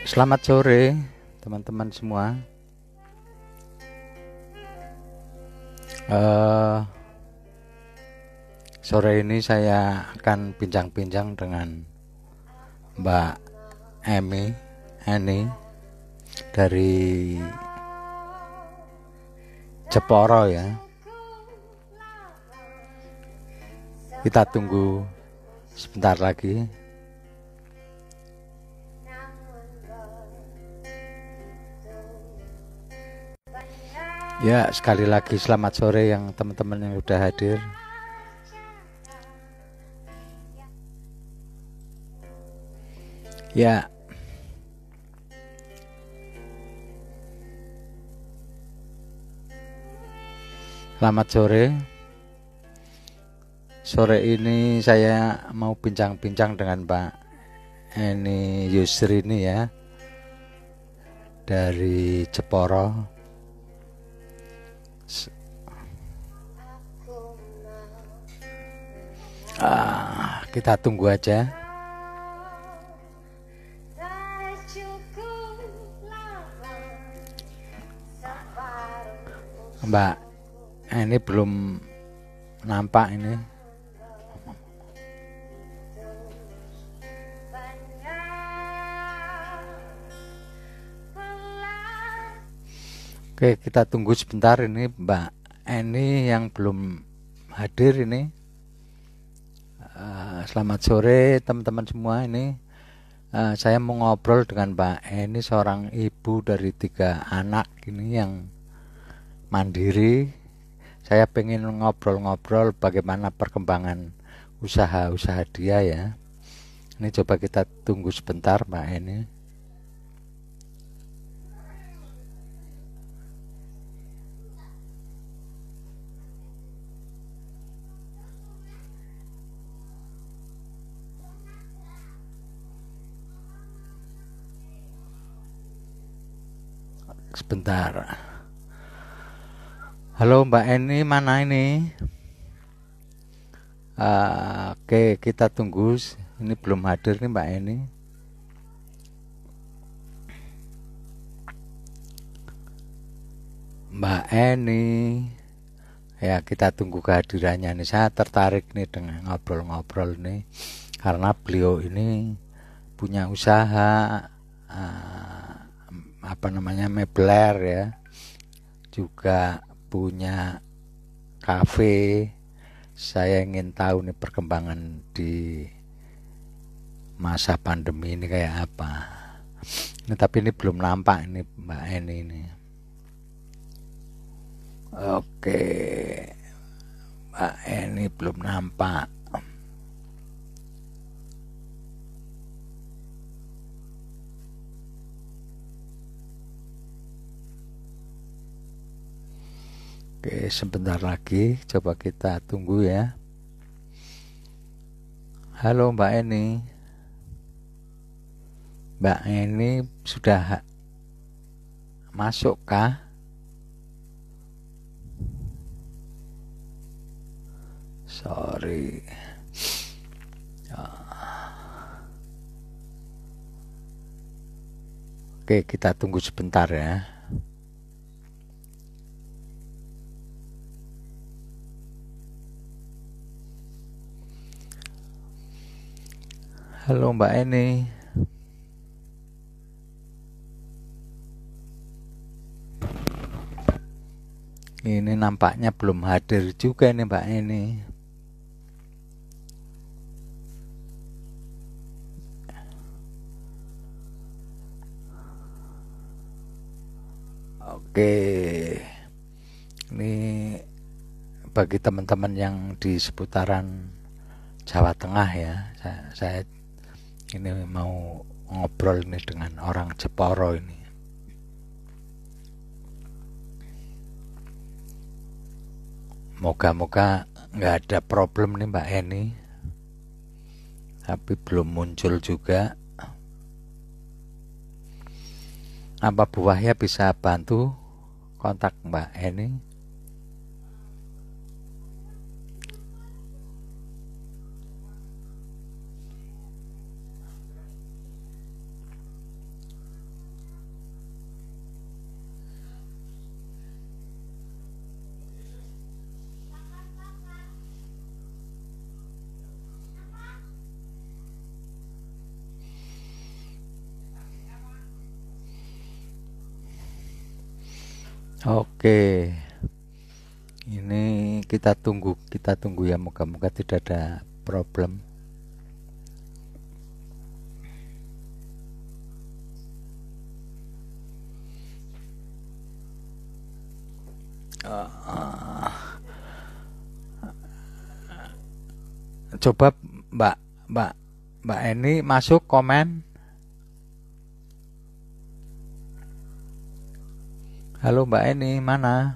Selamat sore teman-teman semua. Eh, Sore ini saya akan bincang-bincang dengan Mbak Eni dari Jeporo ya. Kita tunggu sebentar lagi. Ya, sekali lagi selamat sore yang teman-teman yang udah hadir. Ya, selamat sore. Sore ini saya mau bincang-bincang dengan Mbak Eni Yusrini ya, dari Jeporo. Kita tunggu aja. Mbak ini belum nampak ini. Oke, kita tunggu sebentar ini Mbak Eni yang belum hadir ini. Selamat sore teman-teman semua ini. Saya mau ngobrol dengan Mbak Eni, seorang ibu dari 3 anak ini yang mandiri. Saya pengen ngobrol-ngobrol bagaimana perkembangan usaha-usaha dia ya. Ini coba kita tunggu sebentar Mbak Eni. Sebentar. Halo Mbak Eni, mana ini? Oke, kita tunggu. Ini belum hadir nih Mbak Eni. Mbak Eni, ya kita tunggu kehadirannya nih. Saya tertarik nih dengan ngobrol-ngobrol nih, karena beliau ini punya usaha mebler ya, juga punya kafe. Saya ingin tahu nih perkembangan di masa pandemi ini kayak apa. Ini tapi ini belum nampak ini Mbak Eni ini. Oke, Mbak Eni belum nampak. Oke, sebentar lagi, coba kita tunggu ya. Halo Mbak Eni. Mbak Eni sudah masuk kah? Sorry. Oke, kita tunggu sebentar ya. Halo Mbak Eni. Ini nampaknya belum hadir juga nih Mbak Eni. Oke. Ini bagi teman-teman yang di seputaran Jawa Tengah ya. Saya ini mau ngobrol ini dengan orang Jeporo ini. Moga-moga nggak ada problem nih Mbak Eni. Tapi belum muncul juga. Apa Bu Wahya bisa bantu kontak Mbak Eni? Oke, ini kita tunggu ya, moga-moga tidak ada problem. Coba Mbak Mbak Mbak Eni masuk komen. Halo Mbak Eni, mana?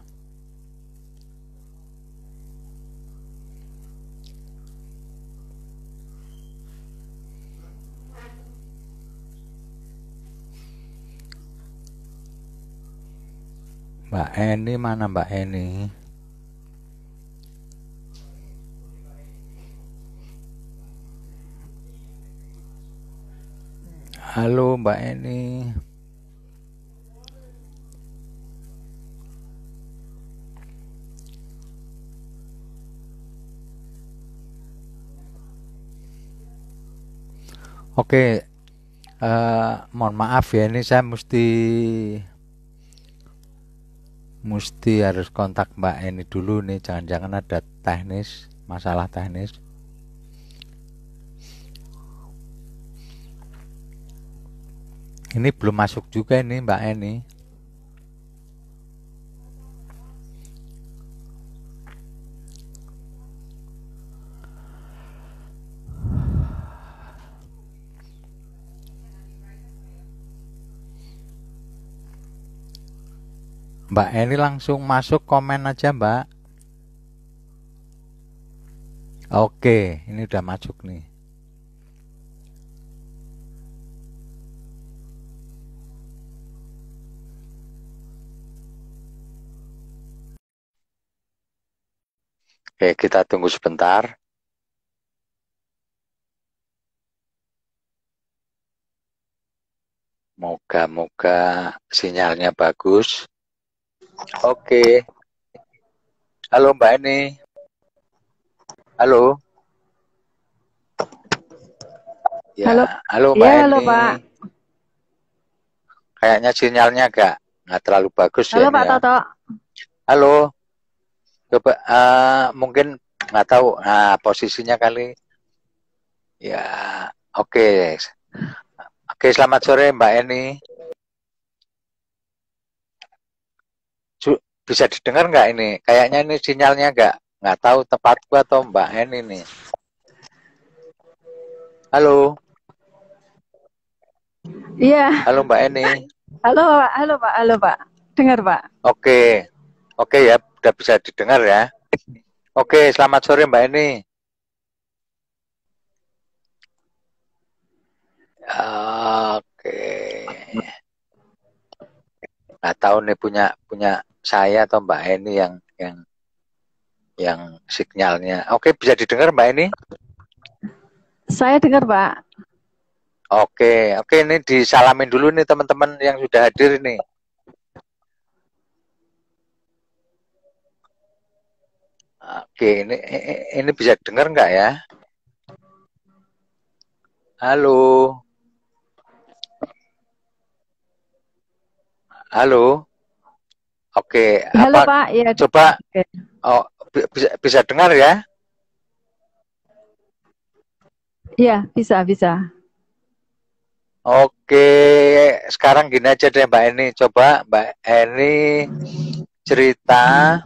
Mbak Eni mana Mbak Eni? Halo Mbak Eni. Oke, mohon maaf ya, ini saya mesti harus kontak Mbak Eni dulu nih, jangan-jangan ada masalah teknis. Ini belum masuk juga ini Mbak Eni. Mbak Eni langsung masuk komen aja Mbak. Oke, ini udah masuk nih. Oke, kita tunggu sebentar. Moga-moga sinyalnya bagus. Oke. Halo Mbak Eni. Halo. Ya, halo Mbak Halo Eni. Pak. Kayaknya sinyalnya nggak terlalu bagus Halo ya Pak ini ya. Toto. Halo. Coba mungkin nggak tahu posisinya kali. Ya, oke. Oke, selamat sore Mbak Eni. Bisa didengar nggak ini? Kayaknya ini sinyalnya nggak tahu tepatku atau Mbak Eni nih. Halo. Iya. Halo Mbak Eni. Halo Pak. Dengar Pak. Oke ya, udah bisa didengar ya. Oke, selamat sore Mbak Eni. Oke. Nggak tahu nih punya saya atau Mbak Eni yang sinyalnya. Oke, bisa didengar Mbak Eni? Saya dengar Pak. Oke, ini disalamin dulu nih teman-teman yang sudah hadir nih. Oke, ini bisa dengar nggak ya? Halo. Halo. Oke, Halo Pak. Ya. Coba bisa dengar ya? Iya, bisa. Oke, sekarang gini aja deh Mbak Eni. Coba Mbak Eni cerita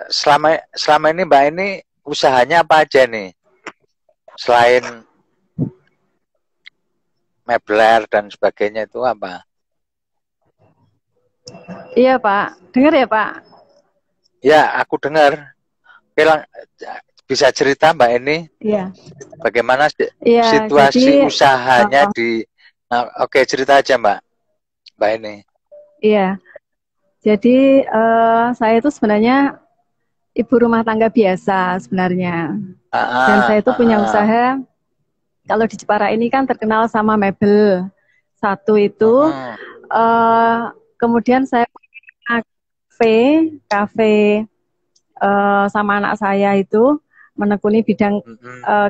selama ini Mbak Eni usahanya apa aja nih? Selain mebler dan sebagainya itu apa? Iya Pak. Dengar ya Pak? Ya, aku dengar. Oke, bisa cerita Mbak Eni? Iya. Bagaimana Iya, situasi jadi, usahanya di... Oke, cerita aja Mbak Eni. Iya. Jadi saya itu sebenarnya ibu rumah tangga biasa sebenarnya. Dan saya itu punya usaha. Kalau di Jepara ini kan terkenal sama mebel. Satu itu. Kemudian saya punya kafe sama anak saya itu menekuni bidang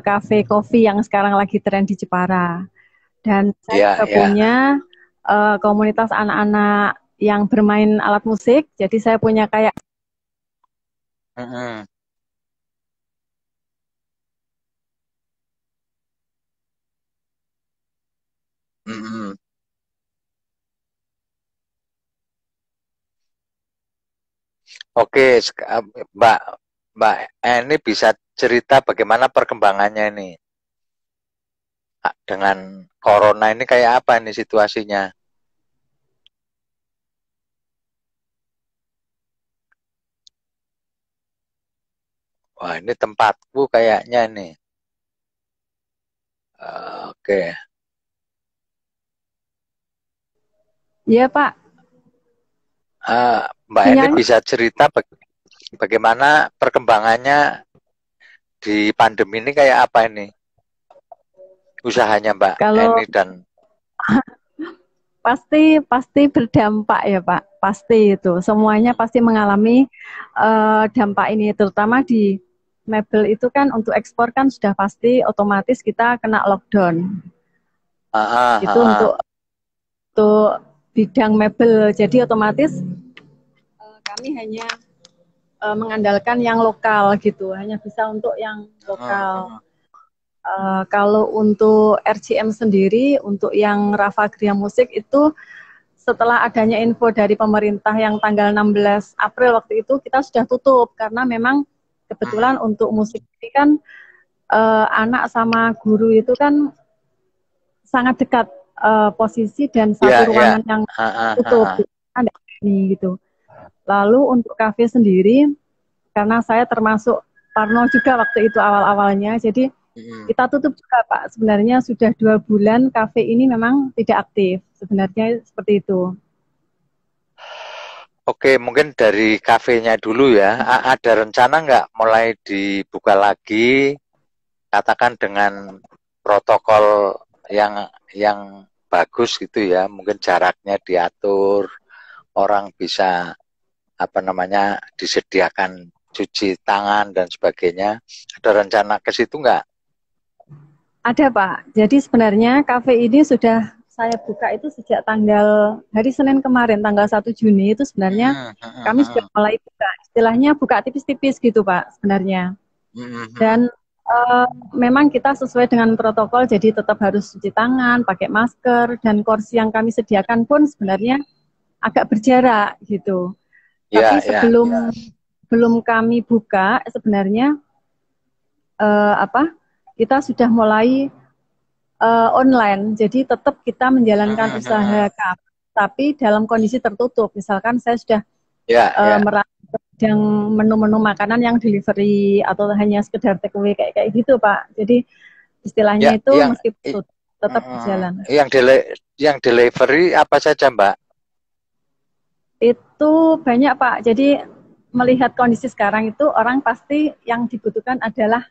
kafe kopi yang sekarang lagi tren di Jepara. Dan saya juga punya komunitas anak-anak yang bermain alat musik. Jadi saya punya kayak Mm-mm. Mm-mm. Oke, Mbak, Mbak ini bisa cerita bagaimana perkembangannya ini dengan corona ini kayak apa ini situasinya? Wah, ini tempatku kayaknya nih. Oke. ya Pak, Mbak ini sinyalnya bisa cerita bagaimana perkembangannya di pandemi ini kayak apa ini usahanya Mbak kalau Eni dan pasti pasti berdampak ya Pak, pasti itu semuanya pasti mengalami dampak ini, terutama di mebel itu kan untuk ekspor kan sudah pasti otomatis kita kena lockdown. Itu untuk bidang mebel, jadi otomatis kami hanya mengandalkan yang lokal gitu, hanya bisa untuk yang lokal. Kalau untuk RCM sendiri, untuk yang Rafa Gria Musik itu setelah adanya info dari pemerintah yang tanggal 16 April waktu itu kita sudah tutup karena memang kebetulan untuk musik ini kan anak sama guru itu kan sangat dekat posisi dan satu ruangan yang tutup ada ini gitu. Lalu untuk kafe sendiri karena saya termasuk Parno juga waktu itu awal-awalnya, jadi kita tutup juga Pak. Sebenarnya sudah 2 bulan kafe ini memang tidak aktif. Sebenarnya seperti itu. Oke, mungkin dari kafenya dulu ya. Ada rencana nggak mulai dibuka lagi, katakan dengan protokol yang bagus gitu ya. Mungkin jaraknya diatur, orang bisa apa namanya disediakan cuci tangan dan sebagainya. Ada rencana ke situ nggak? Ada Pak. Jadi sebenarnya kafe ini sudah saya buka itu sejak tanggal hari Senin kemarin, tanggal 1 Juni itu sebenarnya kami sudah mulai buka. Istilahnya buka tipis-tipis gitu Pak sebenarnya. Dan memang kita sesuai dengan protokol, jadi tetap harus cuci tangan, pakai masker, dan kursi yang kami sediakan pun sebenarnya agak berjarak gitu. Tapi sebelum kami buka sebenarnya kita sudah mulai online, jadi tetap kita menjalankan usaha kafe, tapi dalam kondisi tertutup. Misalkan saya sudah merancang menu-menu makanan yang delivery atau hanya sekedar take away kayak gitu Pak. Jadi istilahnya itu meskipun tetap berjalan. Yang delivery apa saja Mbak? Itu banyak Pak. Jadi melihat kondisi sekarang itu orang pasti yang dibutuhkan adalah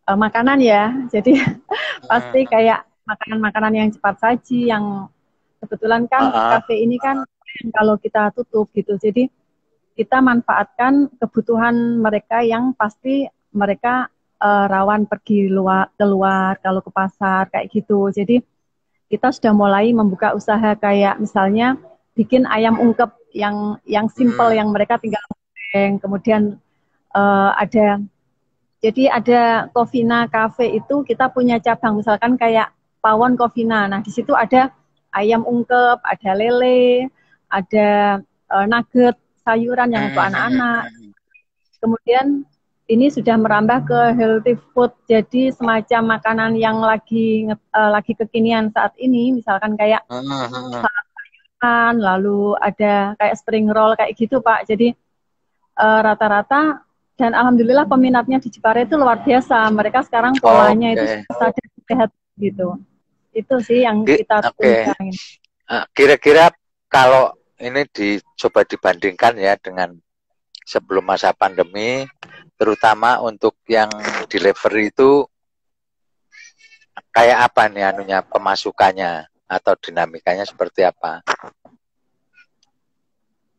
makanan ya. Jadi pasti kayak makanan-makanan yang cepat saji, yang kebetulan kan kafe ini kan kalau kita tutup gitu. Jadi kita manfaatkan kebutuhan mereka yang pasti mereka rawan pergi keluar kalau ke pasar kayak gitu. Jadi kita sudah mulai membuka usaha kayak misalnya bikin ayam ungkep yang simple yang mereka tinggal goreng. Kemudian ada Covina Cafe itu kita punya cabang misalkan kayak Pawon Covina. Nah di situ ada ayam ungkep, ada lele, ada nugget sayuran yang untuk anak-anak. Kemudian ini sudah merambah ke healthy food, jadi semacam makanan yang lagi kekinian saat ini, misalkan kayak sayuran, lalu ada kayak spring roll kayak gitu Pak. Jadi rata-rata dan alhamdulillah peminatnya di Jepara itu luar biasa. Mereka sekarang polanya itu sadar sehat gitu. Itu sih yang kita tunjukkan. Kira-kira kalau ini coba dibandingkan ya dengan sebelum masa pandemi, terutama untuk yang delivery itu kayak apa nih anunya pemasukannya atau dinamikanya seperti apa?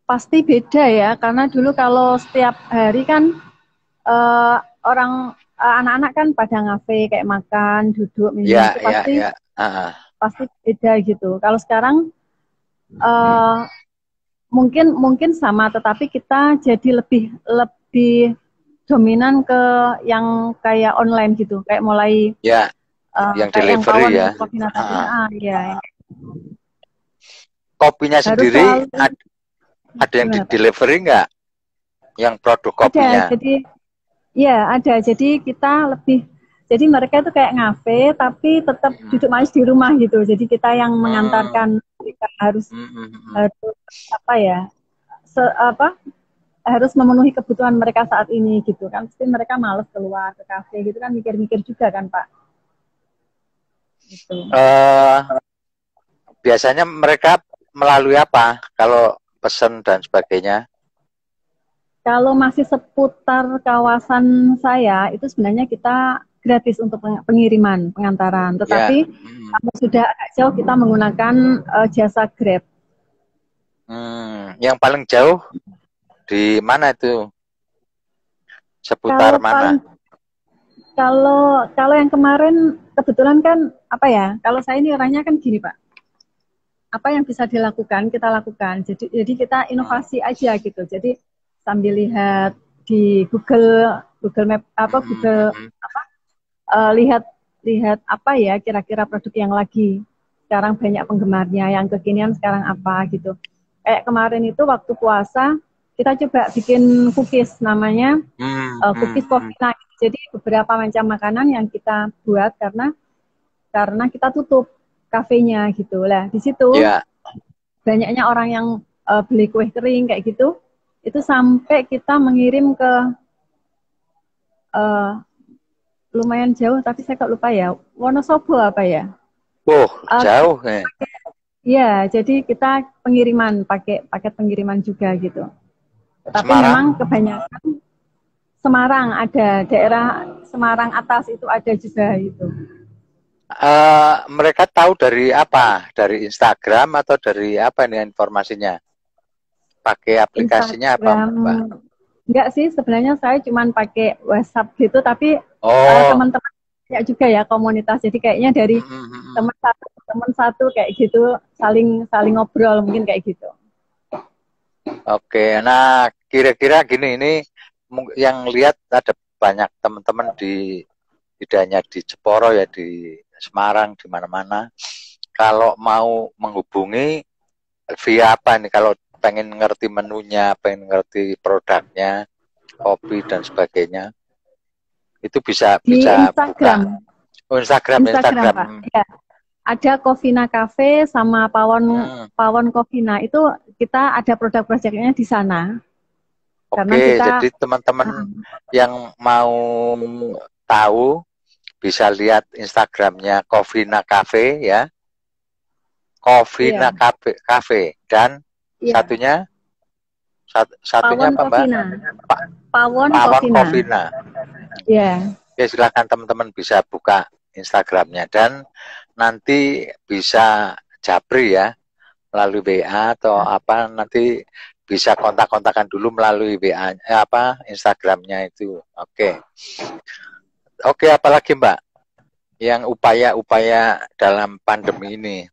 Pasti beda ya, karena dulu kalau setiap hari kan anak-anak kan pada ngafe kayak makan, duduk, minum itu pasti pasti beda gitu. Kalau sekarang mungkin sama, tetapi kita jadi lebih dominan ke yang kayak online gitu, kayak mulai Ya, yang kayak yang delivery pawon ya. kopinya tadi. Ya. Kopinya Harus sendiri selalu ada yang di gimana, Pak? delivery nggak? Yang produk Ada, kopinya? jadi ya ada. Jadi kita jadi mereka itu kayak ngafe, tapi tetap duduk manis di rumah gitu. Jadi kita yang mengantarkan, kita harus apa ya, harus memenuhi kebutuhan mereka saat ini gitu kan. Pasti mereka males keluar ke kafe gitu kan, mikir-mikir juga kan Pak. Gitu. Biasanya mereka melalui apa kalau pesan dan sebagainya? Kalau masih seputar kawasan saya, itu sebenarnya kita gratis untuk pengiriman, pengantaran. Ya. Tetapi kalau sudah agak jauh, kita menggunakan jasa Grab. Yang paling jauh di mana itu? Seputar mana? Kalau yang kemarin kebetulan kan apa ya? Kalau saya ini orangnya kan gini Pak. Apa yang bisa dilakukan kita lakukan. Jadi kita inovasi aja gitu. Jadi sambil lihat di Google Map lihat apa ya kira-kira produk yang lagi sekarang banyak penggemarnya, yang kekinian sekarang apa gitu. Kayak kemarin itu waktu puasa kita coba bikin cookies, namanya cookies Cofina. Jadi beberapa macam makanan yang kita buat karena kita tutup kafenya gitu lah. Di situ banyaknya orang yang beli kue kering kayak gitu. Itu sampai kita mengirim ke lumayan jauh, tapi saya kok lupa ya, Wonosobo apa ya? Jauh ya. Iya, jadi kita pengiriman, pakai paket pengiriman juga gitu. Tapi Semarang? Memang kebanyakan Semarang ada, daerah Semarang atas itu ada juga gitu. Mereka tahu dari apa? Dari Instagram atau dari apa nih informasinya? Pakai aplikasinya Instagram, apa, Mbak? enggak sih, sebenarnya saya cuma pakai WhatsApp gitu, tapi teman-teman ya juga ya komunitas. Jadi kayaknya dari teman satu kayak gitu, saling ngobrol mungkin kayak gitu. Oke, nah kira-kira gini, ini yang lihat ada banyak teman-teman tidak hanya di Jeporo ya, di Semarang, di mana-mana. Kalau mau menghubungi via apa nih? Kalau pengen ngerti menunya, pengen ngerti produknya, kopi dan sebagainya, itu bisa Instagram. Buka. Instagram. Pak. Ya. Ada Cofina Cafe sama Pawon Cofina, itu kita ada produk-produknya di sana. Oke, jadi teman-teman yang mau tahu bisa lihat Instagramnya Cofina Cafe ya, Cofina Cafe dan satunya Pawon apa Mbak? Pawon Cofina. Ya. Ya silakan teman-teman bisa buka Instagramnya dan nanti bisa japri ya melalui WA atau apa, nanti bisa kontak-kontakan dulu melalui WA Instagramnya itu. Oke, apalagi Mbak yang upaya-upaya dalam pandemi ini?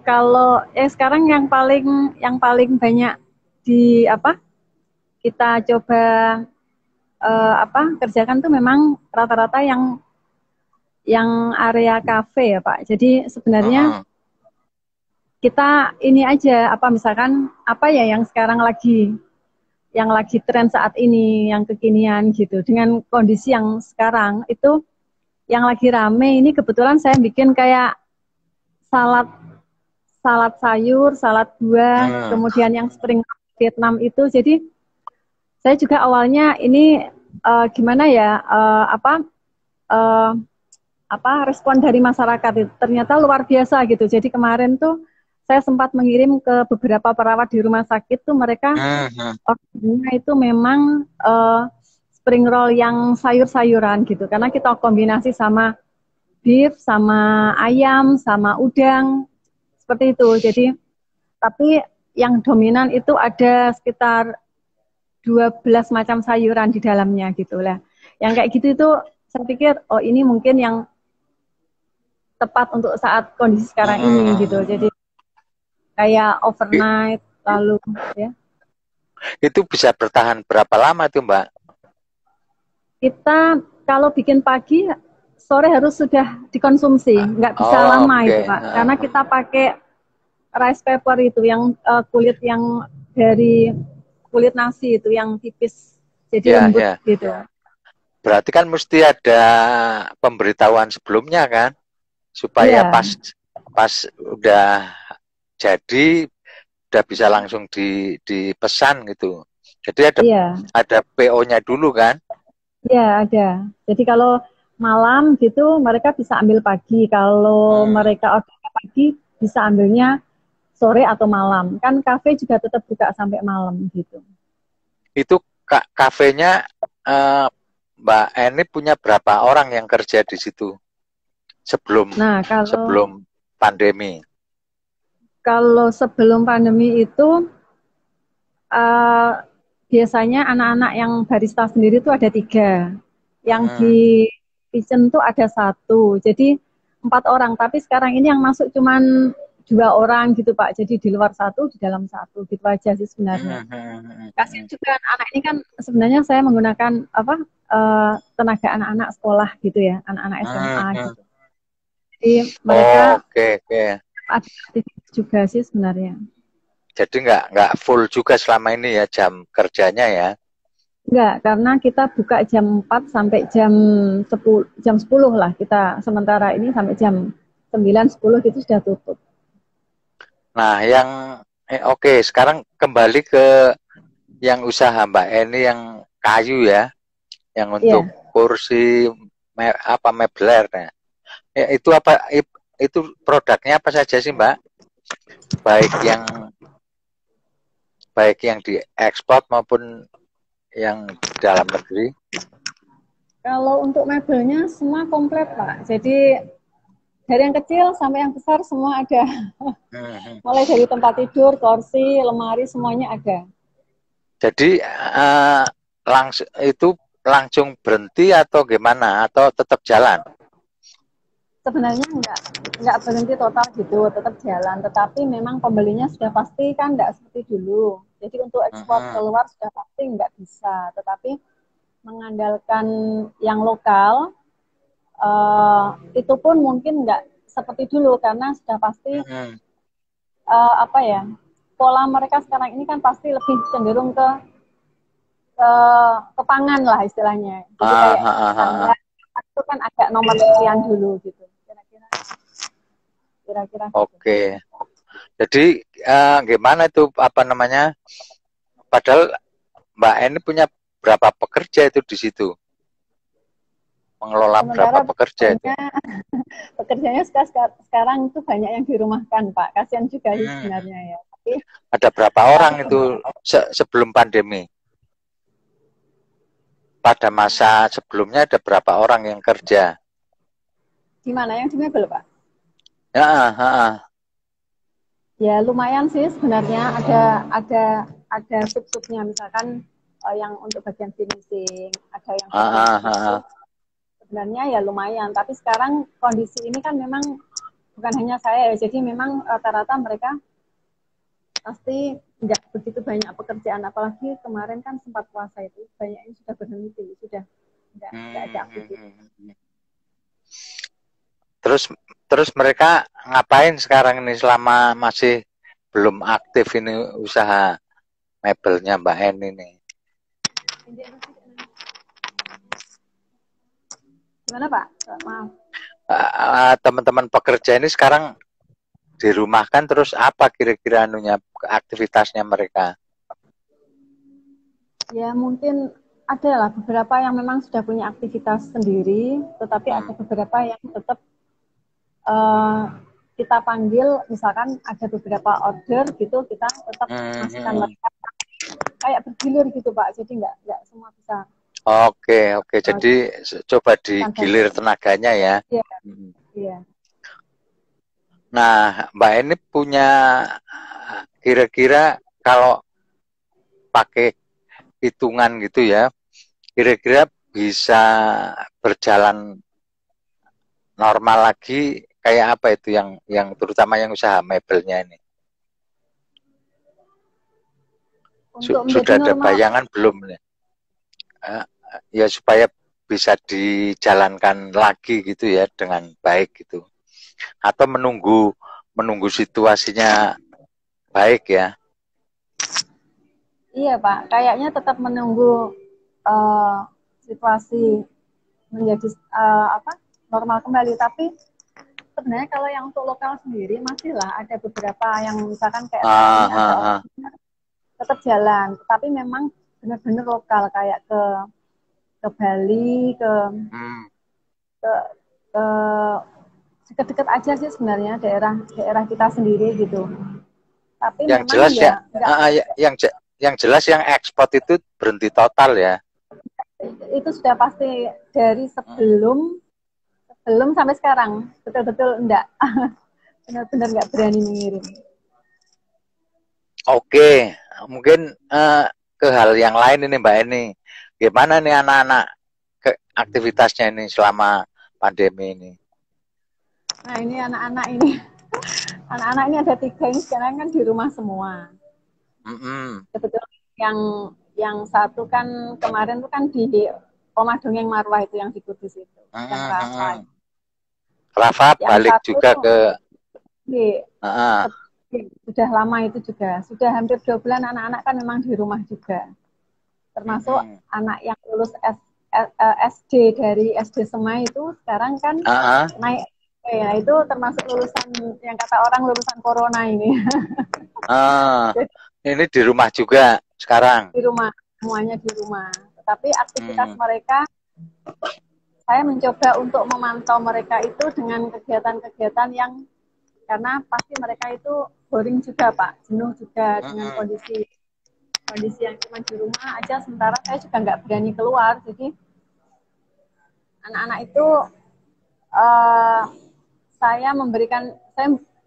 Kalau sekarang yang paling banyak kita coba kerjakan tuh memang rata-rata yang area kafe ya Pak. Jadi sebenarnya kita ini aja misalkan apa ya yang sekarang lagi tren saat ini, yang kekinian gitu. Dengan kondisi yang sekarang itu yang lagi rame ini, kebetulan saya bikin kayak salad sayur, salad buah, kemudian yang spring Vietnam itu. Jadi saya juga awalnya ini gimana ya respon dari masyarakat itu ternyata luar biasa gitu. Jadi kemarin tuh saya sempat mengirim ke beberapa perawat di rumah sakit tuh, mereka ordernya itu memang spring roll yang sayur-sayuran gitu, karena kita kombinasi sama beef, sama ayam, sama udang seperti itu. Jadi tapi yang dominan itu ada sekitar 12 macam sayuran di dalamnya gitu lah. Yang kayak gitu itu saya pikir ini mungkin yang tepat untuk saat kondisi sekarang ini gitu. Jadi kayak overnight lalu ya. Itu bisa bertahan berapa lama tuh Mbak? Kita kalau bikin pagi, sore harus sudah dikonsumsi, nggak bisa lama itu Pak. Karena kita pakai rice paper itu yang kulit yang dari kulit nasi itu yang tipis, jadi lembut gitu. Berarti kan mesti ada pemberitahuan sebelumnya kan, supaya pas udah jadi udah bisa langsung dipesan gitu. Jadi ada PO-nya dulu kan? Iya ada. Jadi kalau malam gitu mereka bisa ambil pagi. Kalau mereka order pagi bisa ambilnya sore atau malam. Kan kafe juga tetap buka sampai malam gitu. Itu kafenya Mbak Eni punya berapa orang yang kerja di situ sebelum pandemi? Kalau sebelum pandemi itu biasanya anak-anak yang barista sendiri itu ada 3. Yang di kitchen itu ada 1. Jadi 4 orang. Tapi sekarang ini yang masuk cuman 2 orang gitu Pak. Jadi di luar 1, di dalam 1. Gitu aja sih sebenarnya. Kasihan juga anak ini kan sebenarnya saya menggunakan tenaga anak-anak sekolah gitu ya. Anak-anak SMA gitu. Jadi mereka ada aktivitas juga sih sebenarnya. Jadi nggak full juga selama ini ya jam kerjanya ya? Enggak, karena kita buka jam 4 sampai jam 10 lah kita sementara ini sampai jam 9-10 gitu sudah tutup. Nah, yang sekarang kembali ke yang usaha Mbak Eni yang kayu ya, yang untuk kursi mebler ya. Itu produknya apa saja sih Mbak? Baik yang diekspor maupun yang dalam negeri? Kalau untuk mebelnya semua komplit Pak. Jadi dari yang kecil sampai yang besar semua ada. Mulai dari tempat tidur, kursi, lemari semuanya ada. Jadi langsung berhenti atau gimana? Atau tetap jalan? Sebenarnya enggak berhenti total gitu, tetap jalan. Tetapi memang pembelinya sudah pasti kan enggak seperti dulu. Jadi untuk ekspor keluar sudah pasti enggak bisa. Tetapi mengandalkan yang lokal, itu pun mungkin enggak seperti dulu karena sudah pasti pola mereka sekarang ini kan pasti lebih cenderung ke pangan lah istilahnya. Jadi kayak itu kan agak nomor sekian dulu gitu. Kira-kira. Oke. Jadi gimana itu padahal Mbak Eni punya berapa pekerja itu di situ? Mengelola berapa pekerja itu? Pekerjanya sekarang itu banyak yang dirumahkan Pak. Kasihan juga sih sebenarnya ya. Tapi, ada berapa orang itu sebelum pandemi? Pada masa sebelumnya ada berapa orang yang kerja? Di mana yang di mebel Pak? Ya lumayan sih sebenarnya ada sub-subnya misalkan yang untuk bagian finishing, ada yang sebenarnya ya lumayan. Tapi sekarang kondisi ini kan memang bukan hanya saya ya, jadi memang rata-rata mereka pasti nggak begitu banyak pekerjaan, apalagi kemarin kan sempat puasa itu banyak yang sudah berhenti, sudah nggak ada aktivitas. Terus mereka ngapain sekarang ini selama masih belum aktif ini usaha mebelnya Mbak Eni ini? Gimana Pak? Maaf. Teman-teman pekerja ini sekarang dirumahkan, terus apa kira-kira aktivitasnya mereka? Ya mungkin ada lah beberapa yang memang sudah punya aktivitas sendiri, tetapi ada beberapa yang tetap kita panggil, misalkan ada beberapa order gitu, kita tetap masukkan mereka kayak bergilir gitu Pak, jadi nggak semua bisa. Oke, jadi coba digilir tenaganya ya. Iya. Nah, Mbak ini punya kira-kira kalau pakai hitungan gitu ya, kira-kira bisa berjalan normal lagi kayak apa itu yang terutama yang usaha mebelnya ini? Untuk Sudah menjadi ada normal, bayangan belum nih? Ya supaya bisa dijalankan lagi gitu ya dengan baik gitu. Atau menunggu situasinya baik ya. iya Pak, kayaknya tetap menunggu uh, situasi menjadi normal kembali. Tapi sebenarnya kalau yang untuk lokal sendiri masihlah ada beberapa yang misalkan kayak sekarang ini ada orang tetap jalan, tapi memang benar-benar lokal kayak ke Bali, ke ke dekat-dekat aja sih sebenarnya daerah kita sendiri gitu. Tapi Yang memang jelas ya, ya enggak, yang jelas yang ekspor itu berhenti total ya. itu sudah pasti dari sebelum sampai sekarang betul-betul enggak benar-benar enggak berani mengirim. Oke, mungkin ke hal yang lain ini Mbak Eni. Gimana nih anak-anak aktivitasnya ini selama pandemi ini? Nah ini anak-anak ini anak-anak ini ada 3 ini sekarang kan di rumah semua. Kebetulan yang satu kan kemarin tuh kan di Omah Dongeng Marwah itu yang di Kudus itu, yang Rafa. Rafa Yang balik satu juga ke sudah lama itu juga, sudah hampir 2 bulan anak-anak kan memang di rumah juga. Termasuk anak yang lulus SD dari SD Semai itu sekarang kan naik ya itu termasuk lulusan yang kata orang lulusan corona ini. Ini di rumah juga sekarang. Di rumah, semuanya di rumah. Tetapi aktivitas mereka saya mencoba untuk memantau mereka itu dengan kegiatan-kegiatan yang karena pasti mereka itu boring juga Pak, jenuh juga dengan kondisi yang cuma di rumah aja. Sementara saya juga nggak berani keluar, jadi anak-anak itu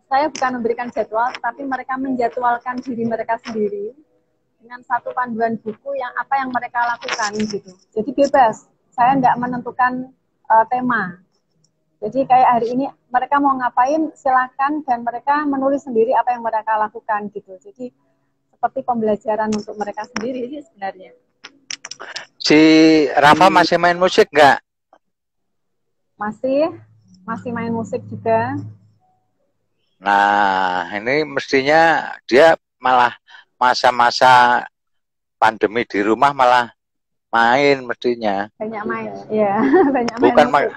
saya bukan memberikan jadwal, tapi mereka menjadwalkan diri mereka sendiri dengan satu panduan buku yang apa yang mereka lakukan gitu. Jadi bebas, saya nggak menentukan tema. Jadi kayak hari ini mereka mau ngapain silakan dan mereka menulis sendiri apa yang mereka lakukan gitu. Jadi seperti pembelajaran untuk mereka sendiri sih sebenarnya. Si Rafa masih main musik nggak? Masih main musik juga. Nah, ini mestinya dia malah masa-masa pandemi di rumah malah main mestinya. Banyak main, ya. Banyak Bukan main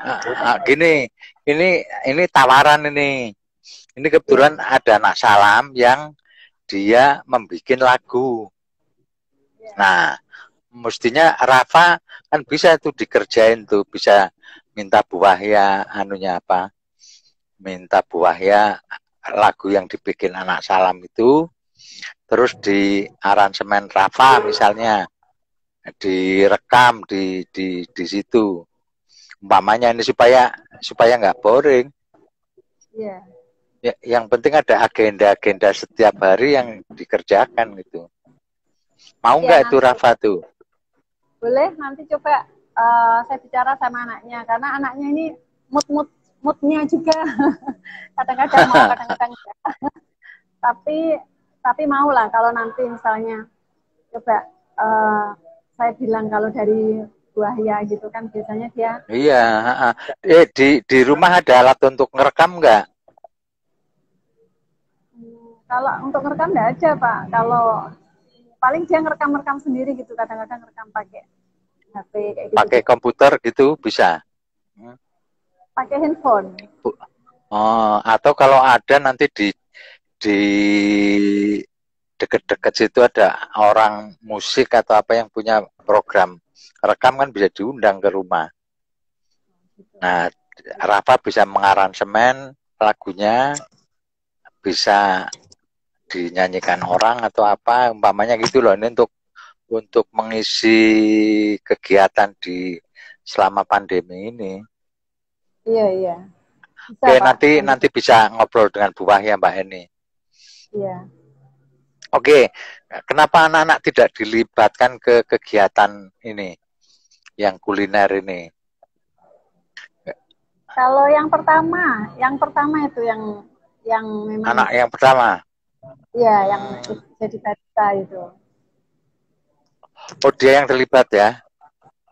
gini, ini tawaran ini. Ini kebetulan ada anak Salam yang dia membuat lagu. Nah, mestinya Rafa kan bisa tuh dikerjain tuh, bisa minta buah ya anunya apa? Minta buah ya lagu yang dibikin anak Salam itu terus di aransemen Rafa misalnya direkam di situ umpamanya ini supaya nggak boring. Iya. Ya, yang penting ada agenda-agenda setiap hari yang dikerjakan gitu. Mau nggak itu Rafa tuh? Boleh, nanti coba saya bicara sama anaknya karena anaknya ini moodnya juga kadang-kadang mau kadang-kadang enggak. tapi mau lah kalau nanti misalnya coba saya bilang kalau dari Buahya gitu kan biasanya dia iya di rumah ada alat untuk ngerekam nggak? Kalau untuk ngerekam nggak ada Pak, kalau paling dia ngerekam sendiri gitu, kadang-kadang ngerekam pakai HP kayak gitu. Pakai komputer gitu bisa? Pakai handphone. Oh, atau kalau ada nanti di deket-deket situ ada orang musik atau apa yang punya program rekam kan bisa diundang ke rumah. Nah, Rafa bisa mengaransemen lagunya, bisa dinyanyikan orang atau apa, umpamanya gitu loh. Ini untuk mengisi kegiatan di selama pandemi ini. Iya. Bisa, Oke, Pak. nanti bisa ngobrol dengan Bu Wahya Mbak Eni. Iya. Oke, kenapa anak-anak tidak dilibatkan ke kegiatan ini, yang kuliner ini? Kalau yang pertama itu yang memang Anak yang pertama. ya yang jadi balita itu. Oh, dia yang terlibat ya.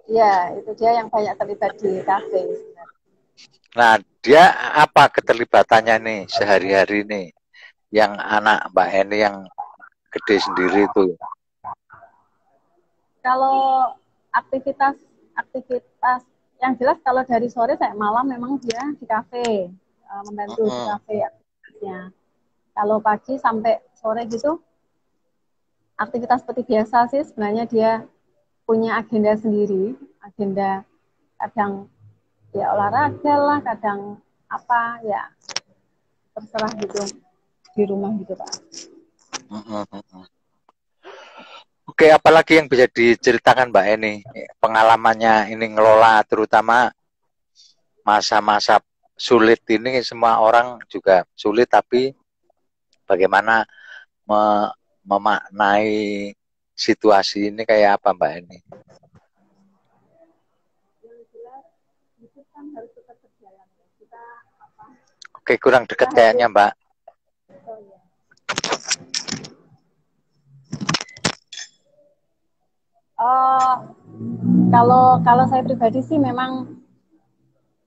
Ya, itu dia yang banyak terlibat di kafe. Nah, dia apa keterlibatannya nih sehari-hari nih? Yang anak Mbak Eni yang gede sendiri itu. Kalau aktivitas yang jelas kalau dari sore sampai malam memang dia di kafe, membantu di kafe aktivitasnya. Kalau pagi sampai sore gitu aktivitas seperti biasa sih, sebenarnya dia punya agenda sendiri, agenda kadang ya olahraga lah, kadang apa ya terserah gitu di rumah gitu Pak. Oke, apalagi yang bisa diceritakan Mbak Eni pengalamannya ini ngelola terutama masa-masa sulit ini, semua orang juga sulit, tapi bagaimana memaknai situasi ini kayak apa Mbak Eni? Oke, kurang dekat kayaknya Mbak. Kalau saya pribadi sih memang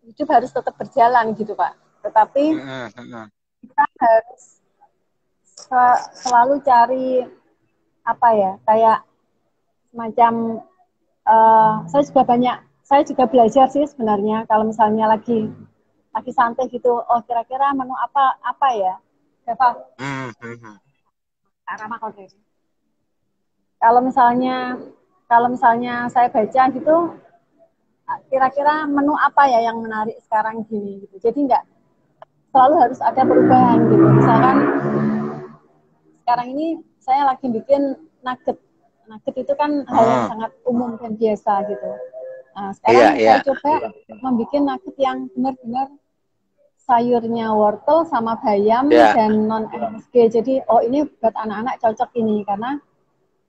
hidup harus tetap berjalan gitu Pak. Tetapi kita harus selalu cari apa ya, kayak semacam saya juga belajar sih sebenarnya kalau misalnya lagi santai gitu, oh kira-kira menu apa ya, Eva? Kalau misalnya saya baca gitu, kira-kira menu apa ya yang menarik sekarang gini gitu. Jadi nggak selalu harus ada perubahan gitu. Misalkan sekarang ini saya lagi bikin nugget. Nugget itu kan hal yang sangat umum dan biasa gitu. Nah, sekarang saya coba membuat nugget yang benar-benar sayurnya wortel sama bayam dan non MSG. Jadi ini buat anak-anak cocok ini karena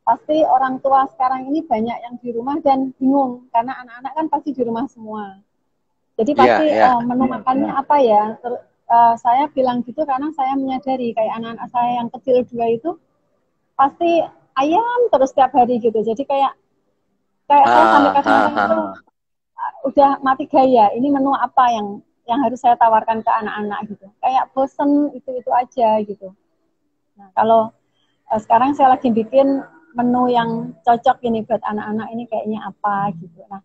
pasti orang tua sekarang ini banyak yang di rumah dan bingung karena anak-anak kan pasti di rumah semua. Jadi pasti menu makannya apa ya? Saya bilang gitu karena saya menyadari kayak anak-anak saya yang kecil 2 itu pasti ayam terus tiap hari gitu. Jadi kayak saya sampai kadang-kadang itu udah mati gaya. Ini menu apa yang harus saya tawarkan ke anak-anak gitu. Kayak bosen itu aja gitu. Nah, kalau sekarang saya lagi bikin menu yang cocok ini buat anak-anak ini kayaknya apa gitu. Nah,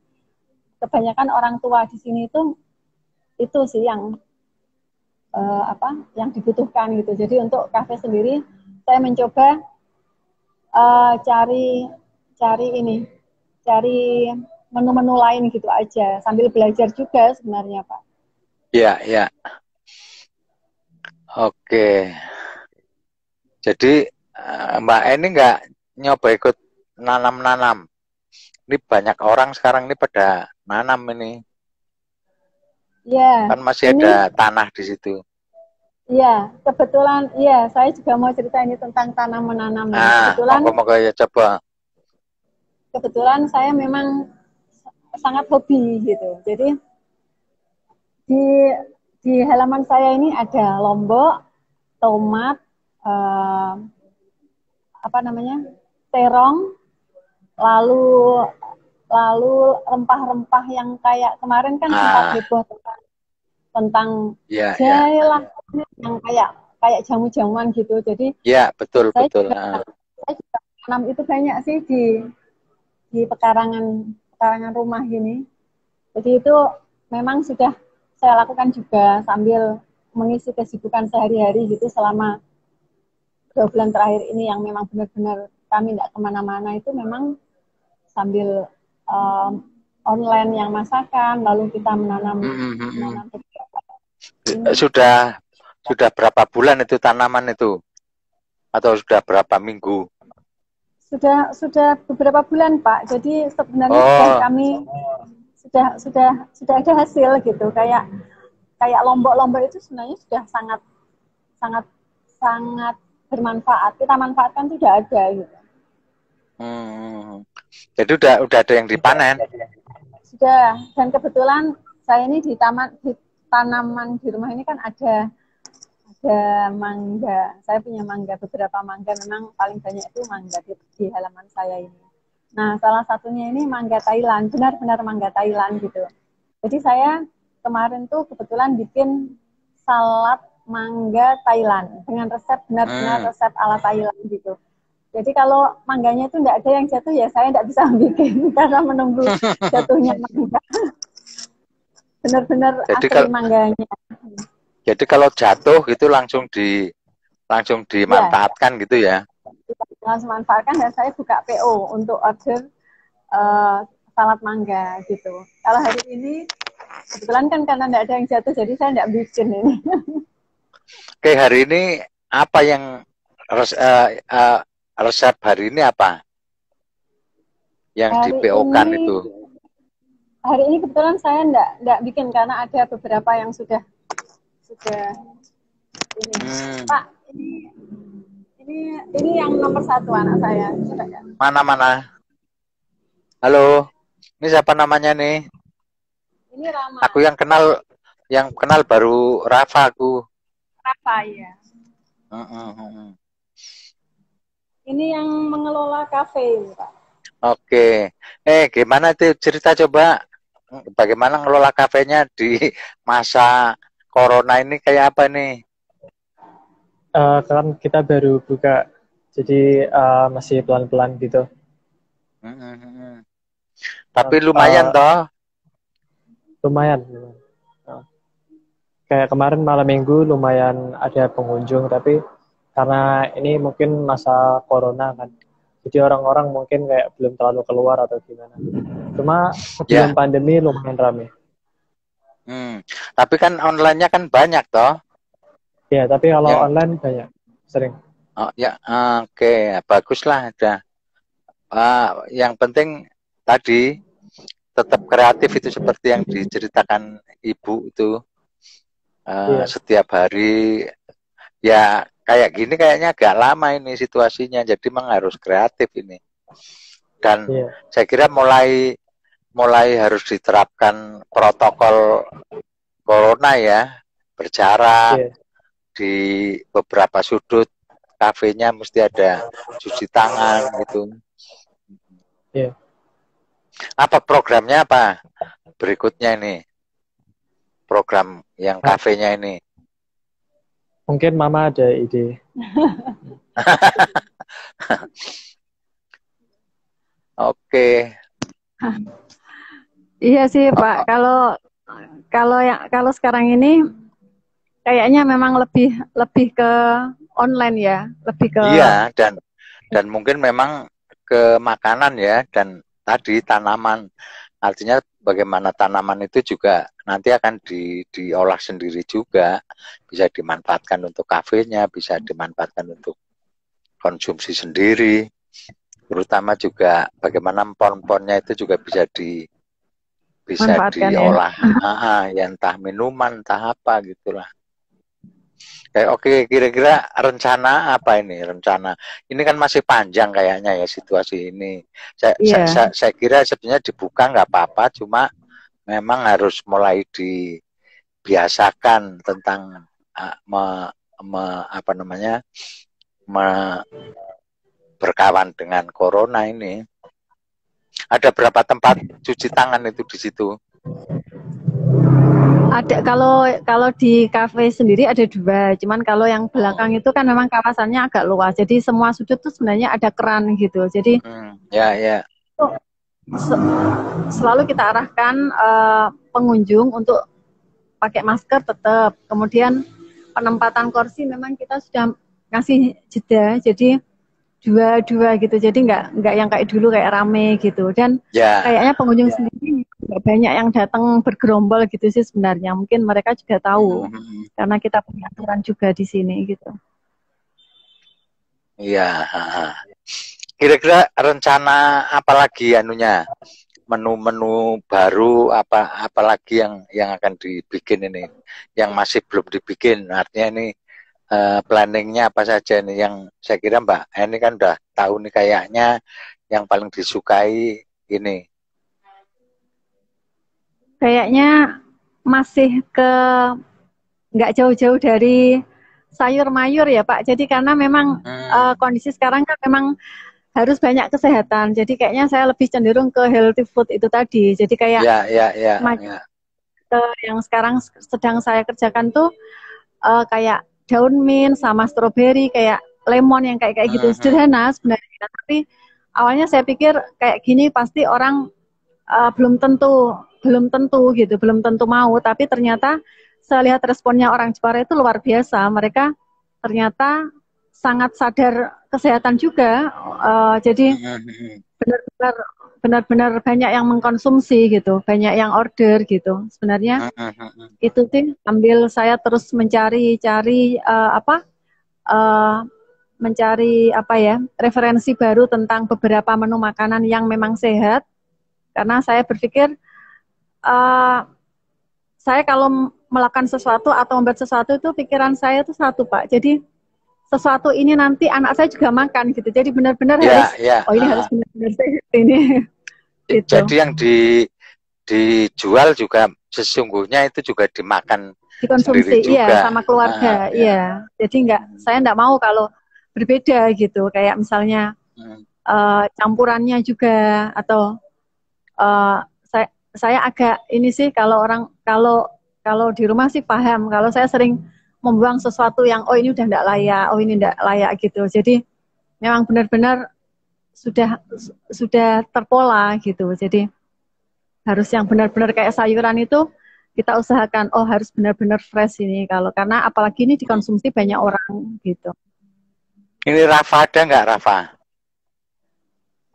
kebanyakan orang tua di sini itu sih yang yang dibutuhkan gitu. Jadi untuk kafe sendiri saya mencoba cari menu-menu lain gitu aja sambil belajar juga sebenarnya Pak. Iya. Oke. Jadi Mbak Eni nggak nyoba ikut nanam-nanam. Ini banyak orang sekarang ini pada nanam ini. Iya. Kan masih ada tanah di situ. Iya, kebetulan saya juga mau cerita ini tentang tanam menanam. Kebetulan moga ya coba. Kebetulan saya memang sangat hobi gitu. Jadi di halaman saya ini ada lombok, tomat, terong, lalu rempah-rempah yang kayak kemarin kan sempat heboh tentang jahe lah, yang kayak jamu-jamuan gitu. Jadi betul. Saya juga tanam itu banyak sih di pekarangan rumah gini. Jadi itu memang sudah saya lakukan juga sambil mengisi kesibukan sehari-hari gitu selama 2 bulan terakhir ini yang memang benar-benar kami tidak kemana-mana, itu memang sambil online yang masakan, lalu kita menanam. Sudah berapa bulan itu tanaman itu? Atau sudah berapa minggu? Sudah beberapa bulan Pak. Jadi sebenarnya kami sudah ada hasil gitu. Kayak lombok-lombok itu sebenarnya sudah sangat bermanfaat. Kita manfaatkan itu sudah ada gitu. Jadi udah ada yang dipanen? Sudah. Dan kebetulan saya ini di taman tanaman di rumah ini kan ada mangga. Saya punya mangga, beberapa mangga, memang paling banyak itu mangga di halaman saya ini. Nah, salah satunya ini mangga Thailand, benar-benar mangga Thailand gitu. Jadi saya kemarin tuh kebetulan bikin salad mangga Thailand dengan resep benar-benar resep ala Thailand gitu. Jadi kalau mangganya itu tidak ada yang jatuh, ya saya tidak bisa bikin karena menunggu jatuhnya mangga. Benar-benar asli mangganya. Jadi kalau jatuh gitu langsung dimanfaatkan gitu ya? Langsung manfaatkan, dan saya buka PO untuk order salad mangga gitu. Kalau hari ini kebetulan kan karena tidak ada yang jatuh, jadi saya tidak bikin ini. Oke, hari ini apa yang resep hari ini apa? Yang di PO-kan itu? Hari ini kebetulan saya tidak bikin karena ada beberapa yang sudah ini. Pak, ini yang nomor 1 anak saya. Mana? Halo, ini siapa namanya nih? Ini Rama. Aku yang kenal baru Rafa aku. Rafa, ya. Ini yang mengelola kafe, Pak. Oke. Gimana itu cerita coba? Bagaimana ngelola kafenya di masa corona ini, kayak apa nih? Kan kita baru buka, jadi masih pelan-pelan gitu. Tapi lumayan toh? Lumayan. Kayak kemarin malam minggu lumayan ada pengunjung, tapi karena ini mungkin masa corona kan, jadi orang-orang mungkin kayak belum terlalu keluar atau gimana. Cuma sebelum pandemi lumayan ramai. Tapi kan online-nya kan banyak toh? Ya, tapi kalau online banyak, sering. Oh ya, oke, baguslah ada. Yang penting tadi tetap kreatif itu seperti yang diceritakan Ibu itu. Setiap hari ya kayak gini kayaknya agak lama ini situasinya, jadi memang harus kreatif ini. Dan saya kira mulai harus diterapkan protokol corona ya, berjarak di beberapa sudut kafenya mesti ada cuci tangan gitu. Apa programnya apa berikutnya ini? Program yang kafenya ini. Mungkin Mama ada ide. Oke. Iya sih Pak, kalau sekarang ini kayaknya memang lebih ke online ya, lebih ke. Iya, dan mungkin memang ke makanan ya, dan tadi tanaman. Artinya bagaimana tanaman itu juga nanti akan diolah sendiri juga, bisa dimanfaatkan untuk kafenya, bisa dimanfaatkan untuk konsumsi sendiri. Terutama juga bagaimana pohon-pohonnya itu juga bisa diolah, ya entah minuman, entah apa gitulah. Oke, kira-kira rencana apa ini? Ini kan masih panjang kayaknya ya situasi ini. Saya kira sebenarnya dibuka nggak apa-apa, cuma memang harus mulai dibiasakan tentang berkawan dengan corona ini. Ada berapa tempat cuci tangan itu di situ? Ada, kalau di kafe sendiri ada 2, cuman kalau yang belakang itu kan memang kawasannya agak luas, jadi semua sudut tuh sebenarnya ada keran gitu, jadi selalu kita arahkan pengunjung untuk pakai masker tetap, kemudian penempatan kursi memang kita sudah ngasih jeda, jadi 2 gitu, jadi nggak yang kayak dulu kayak rame gitu, dan kayaknya pengunjung sendiri nggak banyak yang datang bergerombol gitu sih sebenarnya, mungkin mereka juga tahu karena kita punya aturan juga di sini gitu. Iya. Kira-kira rencana apalagi anunya, menu-menu baru apalagi yang akan dibikin ini, yang masih belum dibikin, artinya ini planningnya apa saja nih yang saya kira Mbak ini kan udah tahu nih kayaknya yang paling disukai ini. Kayaknya masih nggak jauh-jauh dari sayur mayur ya Pak. Jadi karena memang kondisi sekarang kan memang harus banyak kesehatan. Jadi kayaknya saya lebih cenderung ke healthy food itu tadi. Jadi kayak yang sekarang sedang saya kerjakan tuh kayak daun mint sama stroberi, kayak lemon yang kayak gitu. Sederhana sebenarnya. Tapi awalnya saya pikir kayak gini pasti orang belum tentu gitu, belum tentu mau. Tapi ternyata saya lihat responnya orang Jepara itu luar biasa. Mereka ternyata sangat sadar kesehatan juga. Jadi benar-benar banyak yang mengkonsumsi gitu, banyak yang order gitu. Sebenarnya itu sih sambil saya terus mencari referensi baru tentang beberapa menu makanan yang memang sehat. Karena saya berpikir saya kalau melakukan sesuatu atau membuat sesuatu itu pikiran saya itu satu Pak. Jadi sesuatu ini nanti anak saya juga makan gitu. Jadi benar-benar harus ini harus benar-benar sehat ini. Gitu. Jadi yang dijual juga sesungguhnya itu juga dimakan dikonsumsi juga. Sama keluarga Jadi saya enggak mau kalau berbeda gitu, kayak misalnya campurannya juga atau saya agak ini sih kalau di rumah sih paham, kalau saya sering membuang sesuatu yang ini udah enggak layak, ini enggak layak gitu. Jadi memang benar-benar sudah terpola gitu. Jadi harus yang benar-benar kayak sayuran itu kita usahakan harus benar-benar fresh ini karena apalagi ini dikonsumsi banyak orang gitu. Ini Rafa ada nggak Rafa?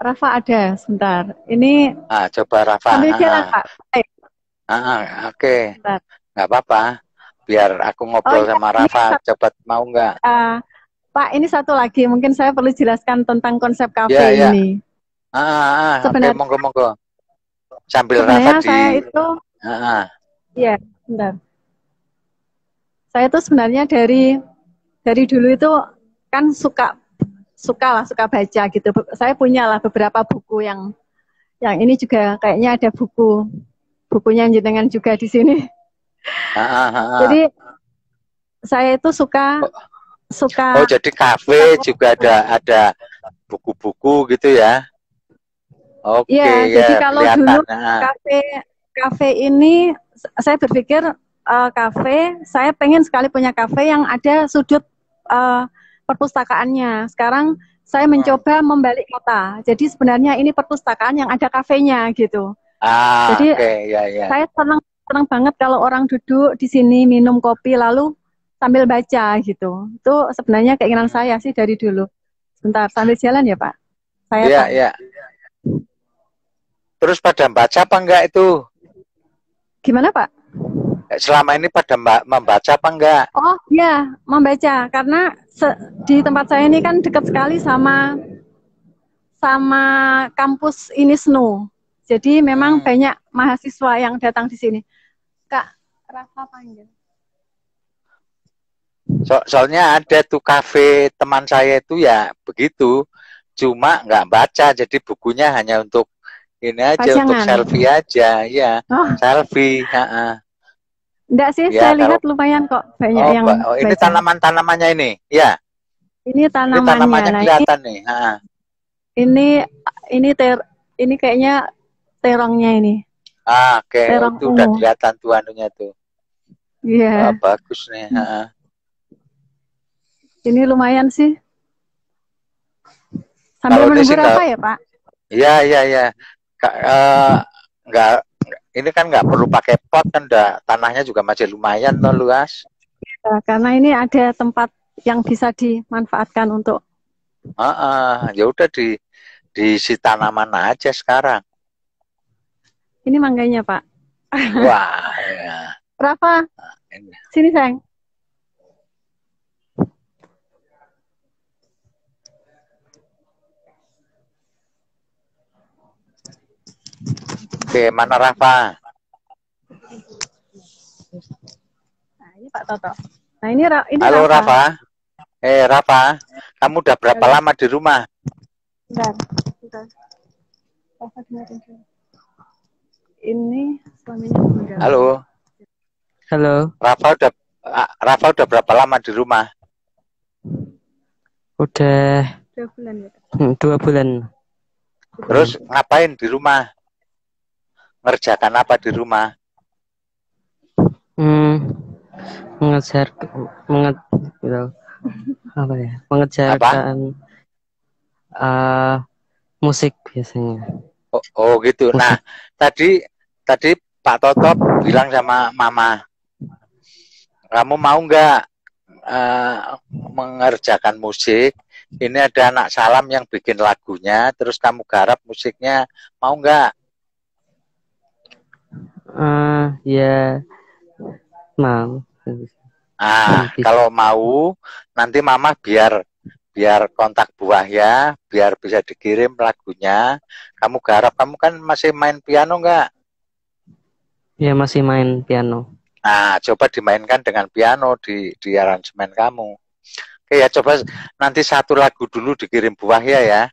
Rafa ada, sebentar. Ini coba Rafa. Sambil jalan Pak. Oke. Nggak apa-apa. Biar aku ngobrol sama Rafa. Coba mau nggak? Pak, ini satu lagi. Mungkin saya perlu jelaskan tentang konsep kafe ini. Sebenarnya monggo. Sambil Rafa saya itu. Iya, bentar. Saya itu sebenarnya dari dulu itu kan suka baca gitu. Saya punya lah beberapa buku yang ini juga kayaknya ada bukunya jenengan juga di sini. Jadi saya itu suka. Jadi kafe juga ada buku-buku gitu ya? Oke. Jadi kalau dulu kafe ini saya berpikir saya pengen sekali punya kafe yang ada sudut perpustakaannya. Sekarang saya mencoba membalik kata. Jadi sebenarnya ini perpustakaan yang ada kafenya gitu. Jadi saya senang banget kalau orang duduk di sini minum kopi lalu sambil baca gitu. Itu sebenarnya keinginan saya sih dari dulu. Sebentar, sambil jalan ya Pak. Iya. Terus pada baca apa enggak itu? Gimana Pak? Selama ini pada membaca apa enggak? Oh iya, membaca. Karena di tempat saya ini kan dekat sekali sama kampus INISNU. Jadi memang banyak mahasiswa yang datang di sini. Kak, Rafa panggil. Soalnya ada tuh kafe teman saya itu ya begitu, cuma nggak baca, jadi bukunya hanya untuk ini aja, untuk selfie aja, selfie. Enggak sih, saya lihat lumayan kok banyak yang ini tanaman-tanamannya ini, ya. Ini tanamannya kelihatan nih. Ini kayaknya terongnya ini. Oke. Itu udah kelihatan tuh anunya tuh. Iya. Bagus nih. Ini lumayan sih. Sambil menunggu apa ya Pak? Iya. Ini kan nggak perlu pakai pot kan, tanahnya juga masih lumayan toh luas. Karena ini ada tempat yang bisa dimanfaatkan untuk. Ya udah diisi tanaman aja sekarang. Ini mangganya Pak. Wah. Ya. Rafa, sini sayang. Oke, mana Rafa? Nah, ini Pak Toto. Nah, ini Halo Rafa. Rafa, kamu udah berapa lama di rumah? Bentar. Rafa dengerin dulu. Ini suaminya meninggal. Halo. Halo. Rafa udah berapa lama di rumah? Udah 2 bulan ya. 2 bulan. Terus ngapain di rumah? Ngerjakan apa di rumah? Mengejar gitu. Apa ya? Mengejarkan musik biasanya. Oh gitu. Nah, tadi Pak Toto bilang sama Mama, kamu mau nggak mengerjakan musik? Ini ada anak Salam yang bikin lagunya, terus kamu garap musiknya, mau nggak? Ya mau. Kalau mau, nanti Mama biar kontak Buah ya, biar bisa dikirim lagunya. Kamu garap, kamu kan masih main piano nggak? Ya masih main piano. Nah, coba dimainkan dengan piano di aransemen kamu. Oke ya, coba nanti satu lagu dulu dikirim Buah ya.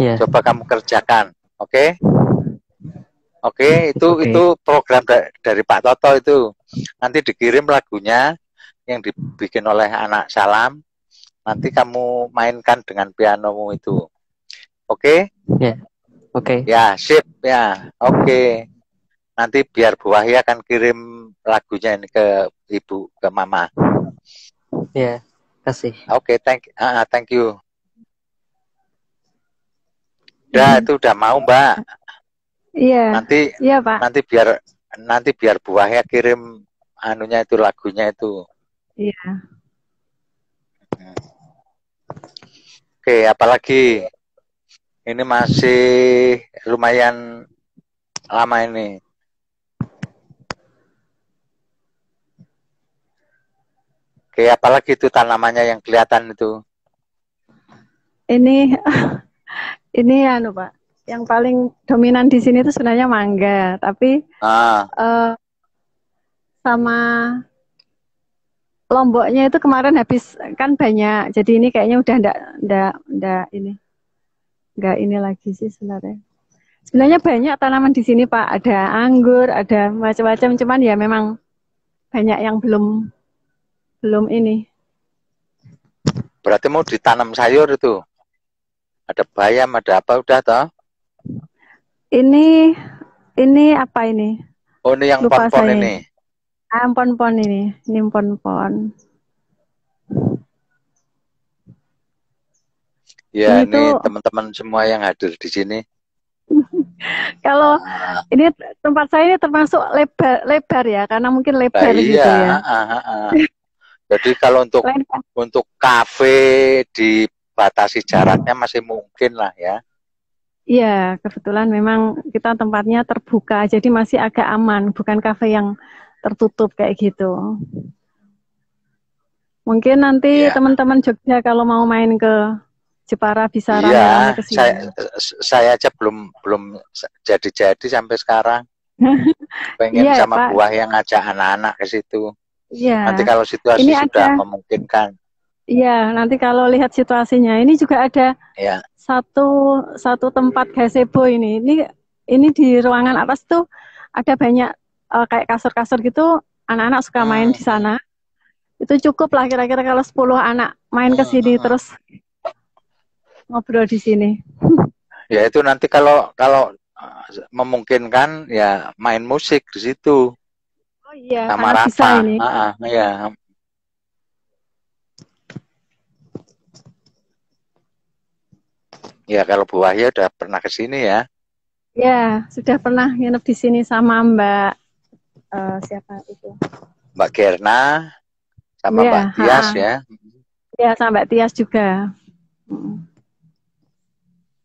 Yeah. Coba kamu kerjakan, oke? Oke, itu program dari Pak Toto itu. Nanti dikirim lagunya yang dibikin oleh anak Salam. Nanti kamu mainkan dengan pianomu itu. Oke? Ya. Oke. Ya, sip ya. Oke. Nanti biar Bu Wahya akan kirim lagunya ini ke Ibu, ke Mama. Ya, kasih. Oke, thank you. Udah, itu udah mau, Mbak. Iya. Iya, Pak. Nanti biar Bu Wahya kirim anunya itu, lagunya itu. Iya. Oke, apalagi ini masih lumayan lama ini. Oke, apalagi itu tanamannya yang kelihatan itu? Ini anu Pak, yang paling dominan di sini itu sebenarnya mangga, tapi sama lomboknya itu kemarin habis kan banyak, jadi ini kayaknya udah enggak ini lagi sih sebenarnya. Sebenarnya banyak tanaman di sini Pak, ada anggur, ada macam-macam, cuman ya memang banyak yang belum ini. Berarti mau ditanam sayur itu? Ada bayam, ada apa udah toh? Ini apa ini? Oh, ini yang pon-pon ini. Pon-pon ini pon-pon. Ya, ini teman-teman semua yang hadir di sini. Kalau ini tempat saya ini termasuk lebar ya, karena mungkin lebar gitu ya. Jadi kalau untuk kafe dibatasi jaraknya masih mungkin lah ya. Iya, kebetulan memang kita tempatnya terbuka, jadi masih agak aman, bukan kafe yang tertutup kayak gitu. Mungkin nanti teman-teman Jogja kalau mau main ke Jepara bisa rame-rame ke sini. Saya aja belum jadi sampai sekarang. Pengen sama Buah yang ngajak anak-anak ke situ. Iya. Nanti kalau situasi sudah memungkinkan. Iya, nanti kalau lihat situasinya, ini juga ada satu tempat gazebo ini. Ini di ruangan atas tuh ada banyak kayak kasur-kasur gitu. Anak-anak suka main di sana. Itu cukup lah kira-kira kalau 10 anak main ke sini terus ngobrol di sini. Ya itu nanti kalau memungkinkan ya main musik di situ. Oh iya, sama Rafa. Bisa ini. Ya. Ya kalau Bu Wahya udah pernah ke sini ya? Ya, sudah pernah nginep di sini sama Mbak siapa itu? Mbak Gerna sama Mbak Tias ya? Ya, sama Mbak Tias juga.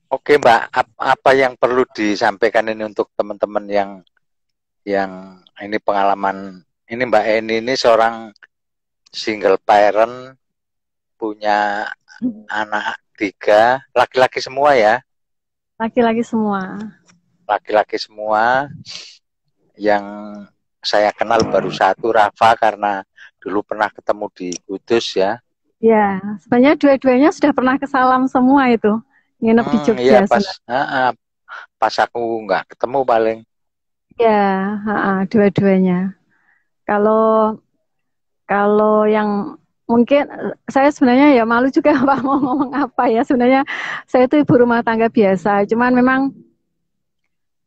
Oke Mbak, apa yang perlu disampaikan ini untuk teman-teman yang ini pengalaman ini Mbak Eni ini seorang single parent, punya anak 3, laki-laki semua ya? Laki-laki semua. Laki-laki semua, yang saya kenal baru satu, Rafa, karena dulu pernah ketemu di Kudus ya. Ya, sebenarnya dua-duanya sudah pernah ke Salam semua itu. Nginep di Jogja. Iya, pas aku nggak ketemu paling. Ya, dua-duanya. Kalau kalau yang mungkin saya sebenarnya ya malu juga Pak mau ngomong apa ya. Sebenarnya saya itu ibu rumah tangga biasa. Cuman memang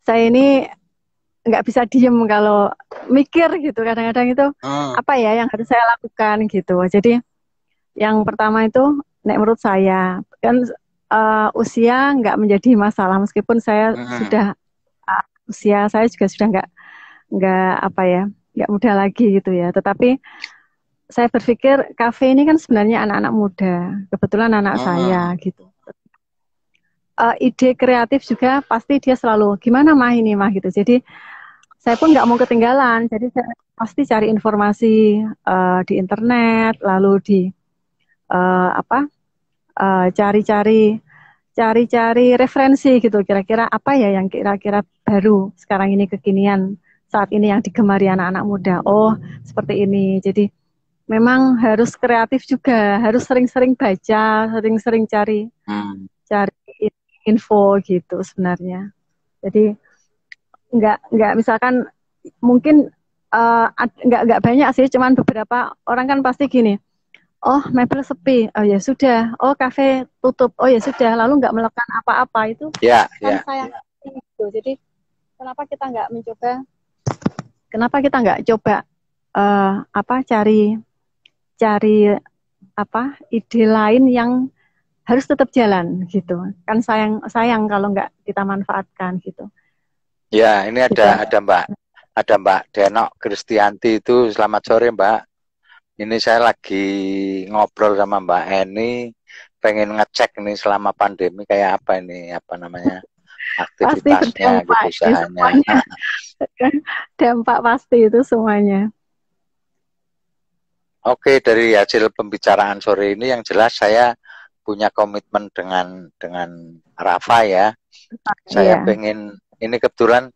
saya ini nggak bisa diem kalau mikir gitu. Kadang-kadang itu apa ya yang harus saya lakukan gitu. Jadi yang pertama itu, menurut saya kan usia nggak menjadi masalah meskipun saya sudah usia saya juga sudah nggak apa ya nggak muda lagi gitu ya. Tetapi saya berpikir kafe ini kan sebenarnya anak-anak muda, kebetulan anak saya gitu. Ide kreatif juga pasti dia selalu gimana mah ini mah gitu. Jadi saya pun nggak mau ketinggalan. Jadi saya pasti cari informasi di internet, lalu di cari-cari referensi gitu. Kira-kira apa ya yang kira-kira baru sekarang ini kekinian saat ini yang digemari anak-anak muda. Oh seperti ini. Jadi memang harus kreatif juga, harus sering-sering baca, sering-sering cari info gitu sebenarnya. Jadi nggak misalkan mungkin nggak banyak sih, cuman beberapa orang kan pasti gini, oh mebel sepi, oh ya sudah, oh kafe tutup, oh ya sudah, lalu nggak melakukan apa-apa itu kan sayang gitu. Jadi kenapa kita nggak mencoba? Kenapa kita nggak coba cari ide lain yang harus tetap jalan gitu kan, sayang kalau nggak kita manfaatkan gitu. Ya, ini ada Mbak Denok Kristianti itu. Selamat sore Mbak. Ini saya lagi ngobrol sama Mbak Eni, pengen ngecek nih selama pandemi kayak apa ini, apa namanya, aktivitasnya, gitu, usahanya. Dampak pasti itu semuanya. Oke, dari hasil pembicaraan sore ini yang jelas saya punya komitmen dengan Rafa ya. Saya pengen, ini kebetulan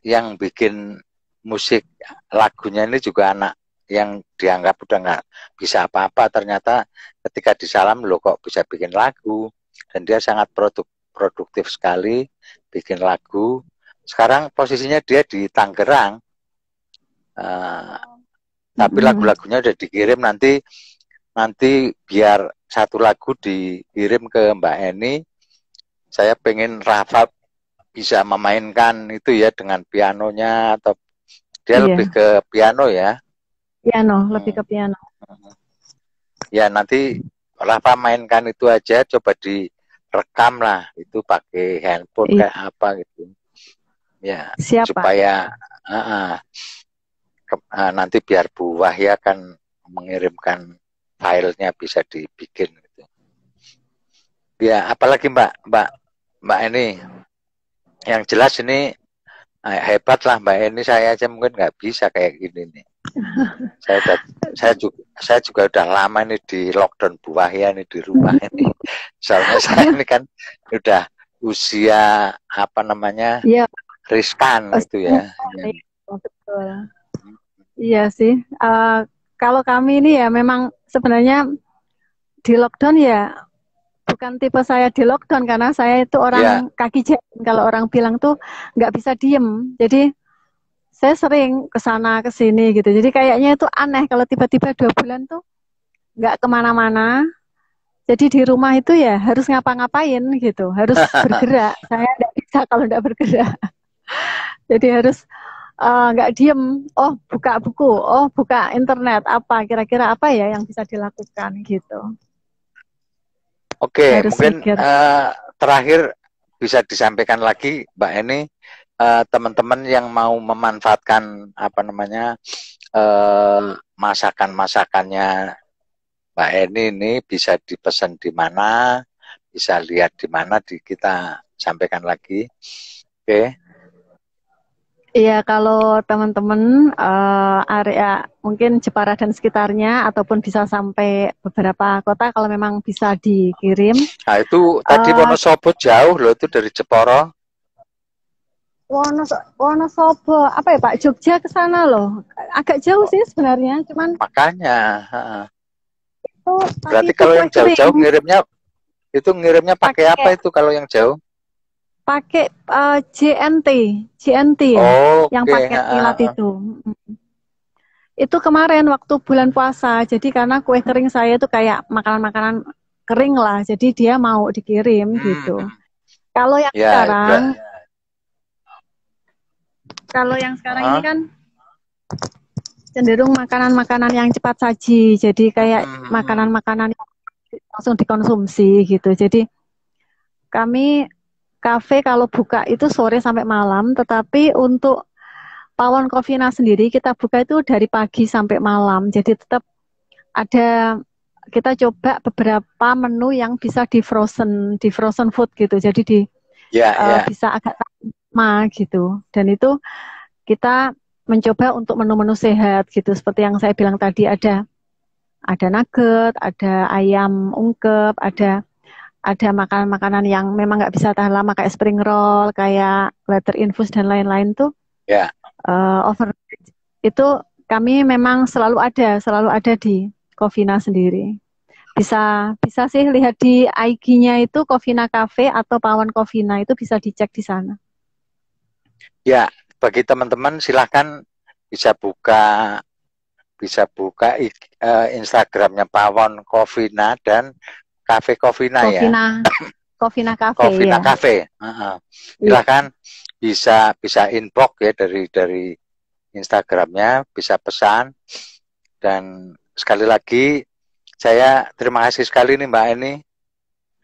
yang bikin musik lagunya ini juga anak yang dianggap udah nggak bisa apa-apa, ternyata ketika disalam loh kok bisa bikin lagu, dan dia sangat produktif sekali bikin lagu. Sekarang posisinya dia di Tangerang, tapi lagu-lagunya udah dikirim, nanti biar satu lagu dikirim ke Mbak Eni. Saya pengen Rafa bisa memainkan itu ya dengan pianonya, atau dia lebih ke piano ya? Piano, lebih ke piano. Ya nanti Rafa mainkan itu aja, coba direkam lah, itu pakai handphone kayak apa gitu. Ya, supaya nanti biar Bu Wahya kan mengirimkan filenya, bisa dibikin gitu. Ya, apalagi Mbak ini yang jelas ini hebat lah Mbak Eni, saya aja mungkin nggak bisa kayak gini nih. Saya juga udah lama ini di lockdown Bu Wahya ini di rumah ini. Soalnya saya ini kan udah usia apa namanya riskan gitu ya. Betul. Iya sih. Kalau kami ini ya memang sebenarnya di lockdown ya bukan tipe saya di lockdown, karena saya itu orang kaki jalan. Kalau orang bilang tuh nggak bisa diem. Jadi saya sering kesana kesini gitu. Jadi kayaknya itu aneh kalau tiba-tiba 2 bulan tuh nggak kemana-mana. Jadi di rumah itu ya harus ngapa-ngapain gitu, harus bergerak. Saya nggak bisa kalau nggak bergerak. Jadi harus nggak diem. Oh buka buku, oh buka internet, apa kira-kira apa ya yang bisa dilakukan gitu. Oke, mungkin terakhir bisa disampaikan lagi Mbak Eni, teman-teman yang mau memanfaatkan apa namanya masakan-masakannya Mbak Eni ini bisa dipesan di mana, bisa lihat di mana, kita sampaikan lagi. Oke. Iya, kalau teman-teman area mungkin Jepara dan sekitarnya, ataupun bisa sampai beberapa kota kalau memang bisa dikirim. Nah itu tadi Wonosobo jauh loh itu dari Jepara. Wonosobo apa ya Pak? Jogja ke sana loh. Agak jauh sih sebenarnya, cuman makanya. Itu, berarti kalau yang jauh-jauh ngirimnya pakai apa itu kalau yang jauh? Pakai JNT ya, yang paket Milat itu. Itu kemarin waktu bulan puasa. Jadi karena kue kering saya itu kayak makanan-makanan kering lah. Jadi dia mau dikirim gitu. Kalau yang Ya, sekarang, kalau yang sekarang ini kan cenderung makanan-makanan yang cepat saji. Jadi kayak makanan-makanan yang langsung dikonsumsi gitu. Jadi kami kafe kalau buka itu sore sampai malam, tetapi untuk Pawon Coffeena sendiri kita buka itu dari pagi sampai malam. Jadi tetap ada, kita coba beberapa menu yang bisa di frozen food gitu. Jadi bisa agak lama gitu. Dan itu kita mencoba untuk menu-menu sehat gitu. Seperti yang saya bilang tadi, ada nugget, ada ayam ungkep, ada makanan-makanan yang memang nggak bisa tahan lama kayak spring roll, kayak leather infus dan lain-lain tuh. Overnight itu kami memang selalu ada di Coffeena sendiri. Bisa sih lihat di IG-nya itu Coffeena Cafe atau Pawon Coffeena, itu bisa dicek di sana. Ya, bagi teman-teman silahkan bisa buka Instagramnya Pawon Coffeena dan Cafe Coffeena ya. Coffeena Cafe. Coffeena Cafe. Silahkan bisa inbox ya dari Instagramnya, bisa pesan. Dan sekali lagi saya terima kasih sekali nih Mbak Eni.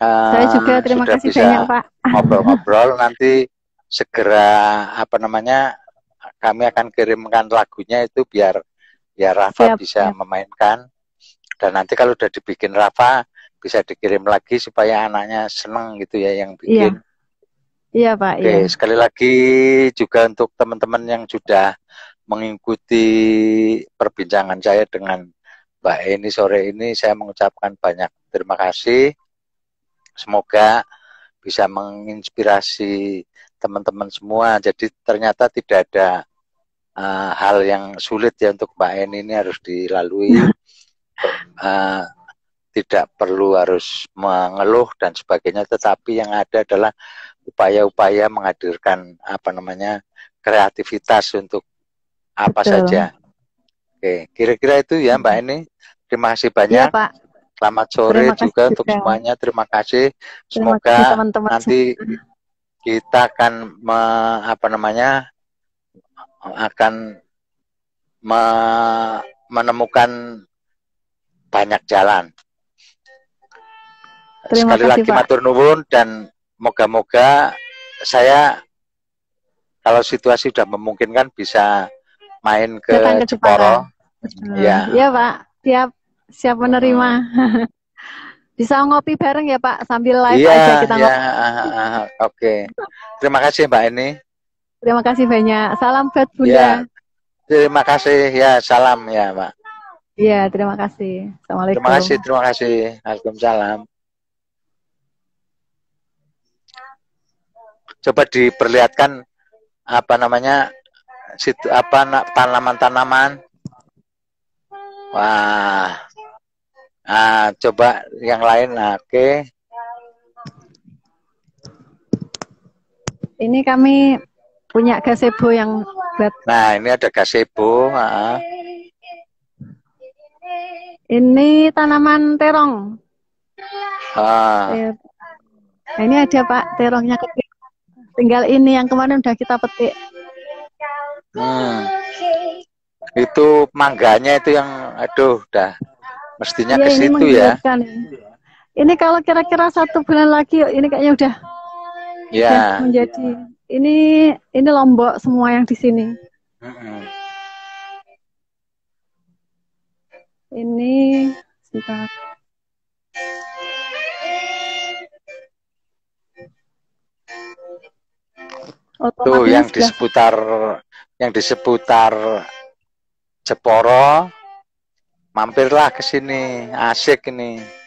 Saya juga terima kasih banyak Pak. Ngobrol-ngobrol nanti segera kami akan kirimkan lagunya itu biar Rafa bisa memainkan. Dan nanti kalau udah dibikin Rafa bisa dikirim lagi supaya anaknya seneng gitu ya yang bikin. Iya Pak. Oke, sekali lagi juga untuk teman-teman yang sudah mengikuti perbincangan saya dengan Mbak Eni sore ini, saya mengucapkan banyak terima kasih. Semoga bisa menginspirasi teman-teman semua. Jadi ternyata tidak ada hal yang sulit ya untuk Mbak Eni ini harus dilalui. Tidak perlu harus mengeluh dan sebagainya, tetapi yang ada adalah upaya-upaya menghadirkan kreativitas untuk apa saja. Oke, kira-kira itu ya Mbak Eni. Terima kasih banyak. Iya, Pak. Selamat sore juga untuk semuanya. Terima kasih. Semoga nanti kita akan menemukan banyak jalan. Sekali lagi matur nuwun, dan moga-moga saya kalau situasi sudah memungkinkan bisa main ke Jepara. Iya Pak, siap menerima. Bisa ngopi bareng ya Pak, sambil live aja kita ngopi. Oke. Terima kasih Mbak Eni. Terima kasih banyak. Salam buat Bunda. Terima kasih ya, salam ya Pak. Iya, terima kasih. Assalamualaikum. Terima kasih. Waalaikumsalam. Coba diperlihatkan tanaman-tanaman. Wah. Coba yang lain. Oke. Ini kami punya gazebo yang buat. Nah, ini ada gazebo. Ini tanaman terong. Nah, ini ada Pak, terongnya kecil. Tinggal ini yang kemarin udah kita petik. Itu mangganya itu yang, udah mestinya ke situ ya. Ini kalau kira-kira 1 bulan lagi, ini kayaknya udah menjadi. Ini lombok semua yang di sini. Ini sebentar. Tuh yang di seputar Jepara, mampirlah ke sini, asik ini.